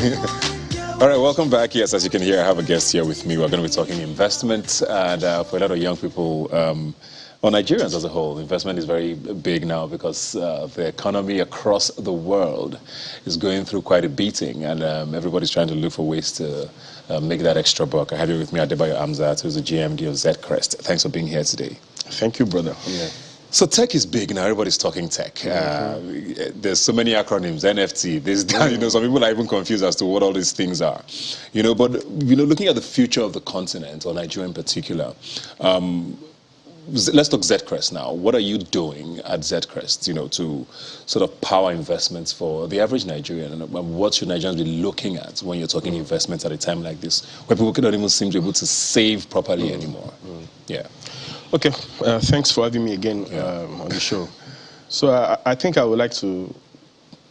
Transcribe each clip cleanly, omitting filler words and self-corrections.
All right, welcome back. Yes, as you can hear, I have a guest here with me. We're going to be talking investment, and for a lot of young people, or Nigerians as a whole, investment is very big now because the economy across the world is going through quite a beating, and everybody's trying to look for ways to make that extra buck. I have you with me, Adebayo Amzat, who's the GMD of ZedCrest. Thanks for being here today. Thank you, brother. Yeah. So tech is big now. Everybody's talking tech. There's so many acronyms, NFT, this, that. You know, some people are even confused as to what all these things are. You know, but you know, looking at the future of the continent, or Nigeria in particular, let's talk ZedCrest now. What are you doing at ZedCrest, you know, to sort of power investments for the average Nigerian? And what should Nigerians be looking at when you're talking investments at a time like this, where people cannot even seem to be able to save properly anymore? Yeah. Okay, thanks for having me again on the show. So I think I would like to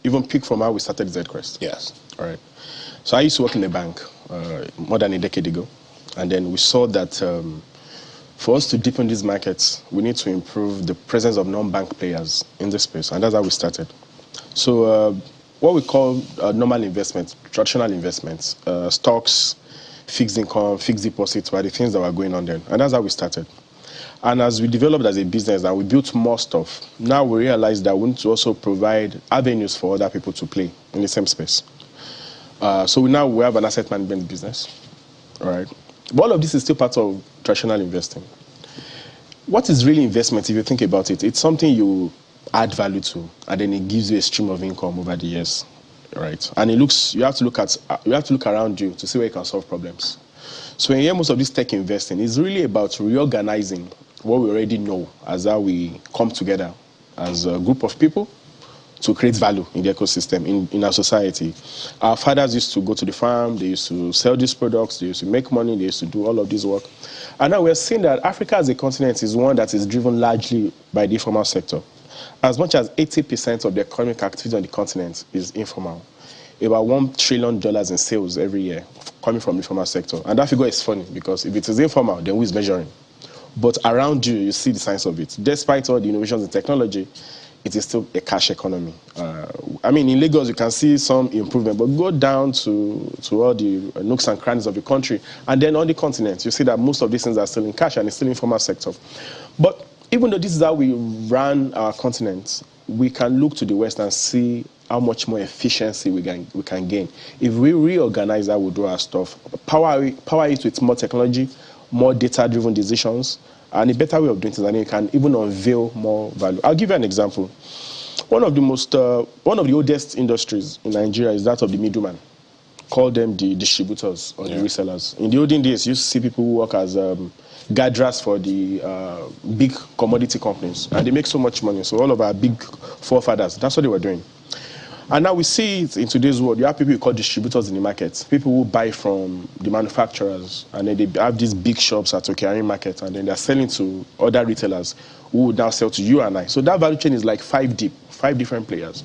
even pick from how we started ZedCrest. Yes. All right. So I used to work in a bank more than a decade ago. And then we saw that for us to deepen these markets, we need to improve the presence of non-bank players in this space. And that's how we started. So what we call normal investments, traditional investments, stocks, fixed income, fixed deposits were the things that were going on then. And that's how we started. And as we developed as a business and we built more stuff, now we realize that we need to also provide avenues for other people to play in the same space. So now we have an asset management business, all right? But all of this is still part of traditional investing. What is really investment, if you think about it? It's something you add value to, and then it gives you a stream of income over the years, right? And you have to look around you to see where you can solve problems. So in here, most of this tech investing is really about reorganizing what we already know as how we come together as a group of people to create value in the ecosystem, in our society. Our fathers used to go to the farm, they used to sell these products, they used to make money, they used to do all of this work. And now we're seeing that Africa as a continent is one that is driven largely by the informal sector. As much as 80% of the economic activity on the continent is informal. About $1 trillion in sales every year coming from the informal sector. And that figure is funny because if it is informal, then who is measuring? But around you, you see the signs of it. Despite all the innovations in technology, it is still a cash economy. I mean, in Lagos, you can see some improvement, but go down to all the nooks and crannies of the country, and then on the continent, you see that most of these things are still in cash and it's still informal sector. But even though this is how we run our continent, we can look to the West and see how much more efficiency we can gain. If we reorganize how we do our stuff, power it with more technology, more data-driven decisions, and a better way of doing things, and you can even unveil more value. I'll give you an example. One of the oldest industries in Nigeria is that of the middleman. Call them the distributors or the resellers. In the olden days, you used to see people who work as gathers for the big commodity companies, and they make so much money. So all of our big forefathers, that's what they were doing. And now we see it in today's world. You have people who call distributors in the market, people who buy from the manufacturers, and then they have these big shops at Okeari Market, and then they're selling to other retailers who would now sell to you and I. So that value chain is like 5 deep, 5 different players.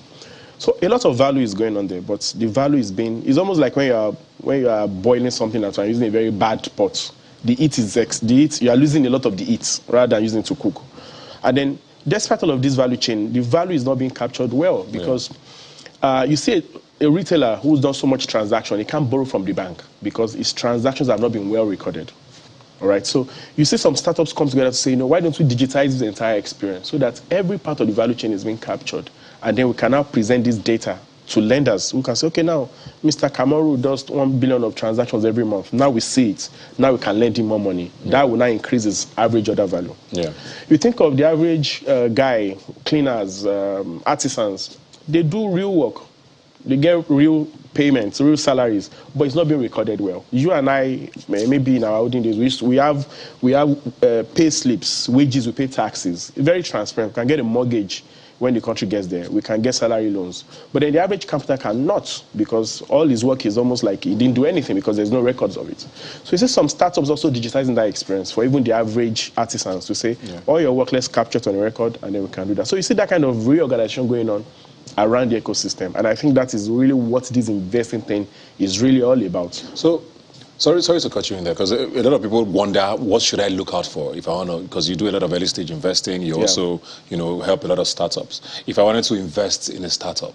So a lot of value is going on there, but the value it's almost like when you are boiling something and using a very bad pot. You are losing a lot of the heat rather than using it to cook. And then despite all of this value chain, the value is not being captured well because you see a retailer who's done so much transaction, he can't borrow from the bank because his transactions have not been well recorded. All right, so you see some startups come together to say, you know, why don't we digitize this entire experience so that every part of the value chain is being captured, and then we can now present this data to lenders who can say, okay, now Mr. Kamaru does 1 billion of transactions every month. Now we see it. Now we can lend him more money. That will now increase his average order value. Yeah. You think of the average guy, cleaners, artisans, they do real work. They get real payments, real salaries, but it's not being recorded well. You and I, maybe in our olden days, we have pay slips, wages, we pay taxes. Very transparent. We can get a mortgage when the country gets there. We can get salary loans. But then the average carpenter cannot, because all his work is almost like he didn't do anything because there's no records of it. So you see some startups also digitizing that experience for even the average artisans to say, all your work, let's capture it on a record, and then we can do that. So you see that kind of reorganization going on around the ecosystem. And I think that is really what this investing thing is really all about. So Sorry to cut you in there, because a lot of people wonder, what should I look out for if I want to, because you do a lot of early stage investing, you also, help a lot of startups. If I wanted to invest in a startup,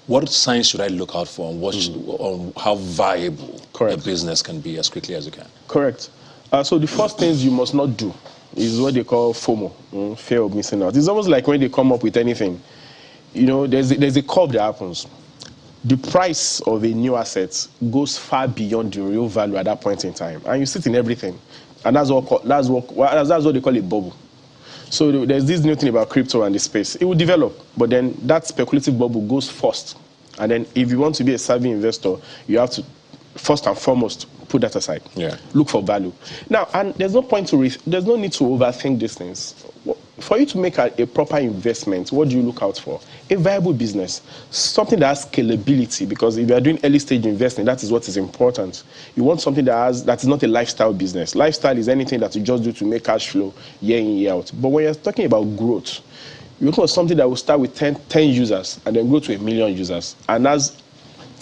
what signs should I look out for, and on how viable a business can be as quickly as you can? Correct. So the first things you must not do is what they call FOMO, fear of missing out. It's almost like when they come up with anything, there's a curve that happens. The price of a new asset goes far beyond the real value at that point in time, and you sit in everything, and that's what they call a bubble. So there's this new thing about crypto and the space. It will develop, but then that speculative bubble goes first, and then if you want to be a savvy investor, you have to first and foremost put that aside. Look for value. Now, and there's no need to overthink these things. For you to make a proper investment, what do you look out for? A viable business, something that has scalability, because if you are doing early stage investing, that is what is important. You want something that is not a lifestyle business. Lifestyle is anything that you just do to make cash flow year in, year out. But when you're talking about growth, you're looking for something that will start with 10 users and then grow to 1 million users. And as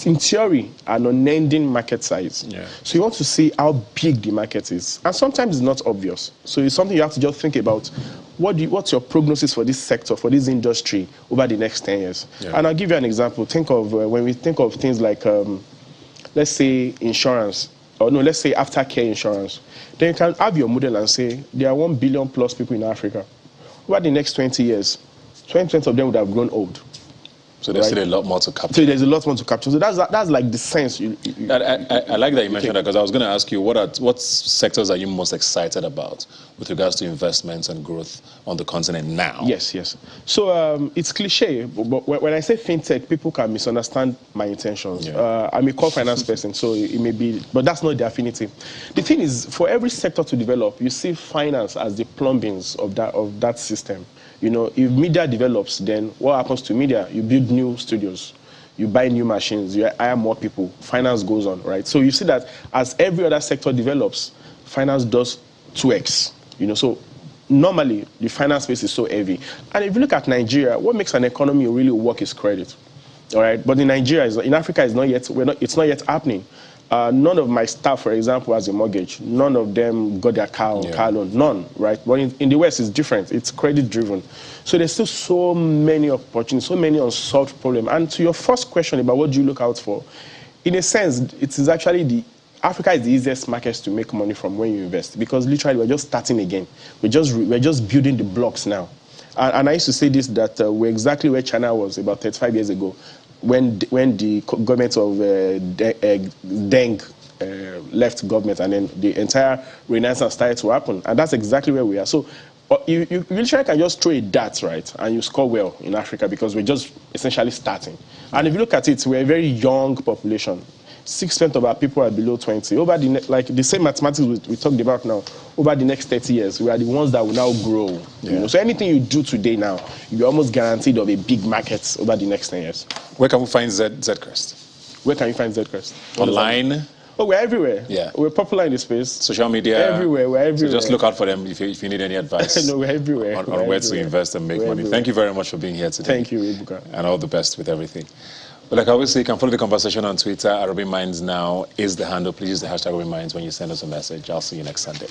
in theory, an unending market size. So you want to see how big the market is. And sometimes it's not obvious. So it's something you have to just think about. What's your prognosis for this sector, for this industry over the next 10 years? And I'll give you an example. Think of when we think of things like, let's say insurance, or no, let's say aftercare insurance. Then you can have your model and say, there are 1 billion plus people in Africa. Over the next 20 years, 20% of them would have grown old. So there's still a lot more to capture. So there's a lot more to capture. So that's like the sense. I like that you mentioned that, because I was going to ask you, what sectors are you most excited about with regards to investments and growth on the continent now? Yes. So it's cliche, but when I say fintech, people can misunderstand my intentions. I'm a core finance person, so it may be, but that's not the affinity. The thing is, for every sector to develop, you see finance as the plumbings of that system. If media develops, then what happens to media? You build new studios, you buy new machines, you hire more people, finance goes on, right? So you see that as every other sector develops, finance does 2x, so normally the finance space is so heavy. And if you look at Nigeria, what makes an economy really work is credit, all right? But in Nigeria, in Africa, it's not yet happening. None of my staff, for example, has a mortgage. None of them got their car loan. None, right? But in the West, it's different. It's credit-driven. So there's still so many opportunities, so many unsolved problems. And to your first question about what do you look out for, in a sense, it is actually Africa is the easiest market to make money from when you invest, because literally we're just starting again. We're just building the blocks now. And I used to say this, that we're exactly where China was about 35 years ago. When the government of Deng left government, and then the entire renaissance started to happen, and that's exactly where we are. So you literally can just throw a dart, right, and you score well in Africa, because we're just essentially starting. And if you look at it, we're a very young population. 6% of our people are below 20. Over the same mathematics we talked about now, over the next 30 years, we are the ones that will now grow. So anything you do today now, you're almost guaranteed of a big market over the next 10 years. Where can we find ZedCrest? Where can you find ZedCrest? Online? Oh, we're everywhere. We're popular in the space. Social media? Everywhere. We're everywhere. So just look out for them if you need any advice. No, we're everywhere. On where to invest and make money. Everywhere. Thank you very much for being here today. Thank you, Ibuka. And all the best with everything. But like I always say, you can follow the conversation on Twitter. @RobinMinds now is the handle. Please use the hashtag RobinMinds when you send us a message. I'll see you next Sunday.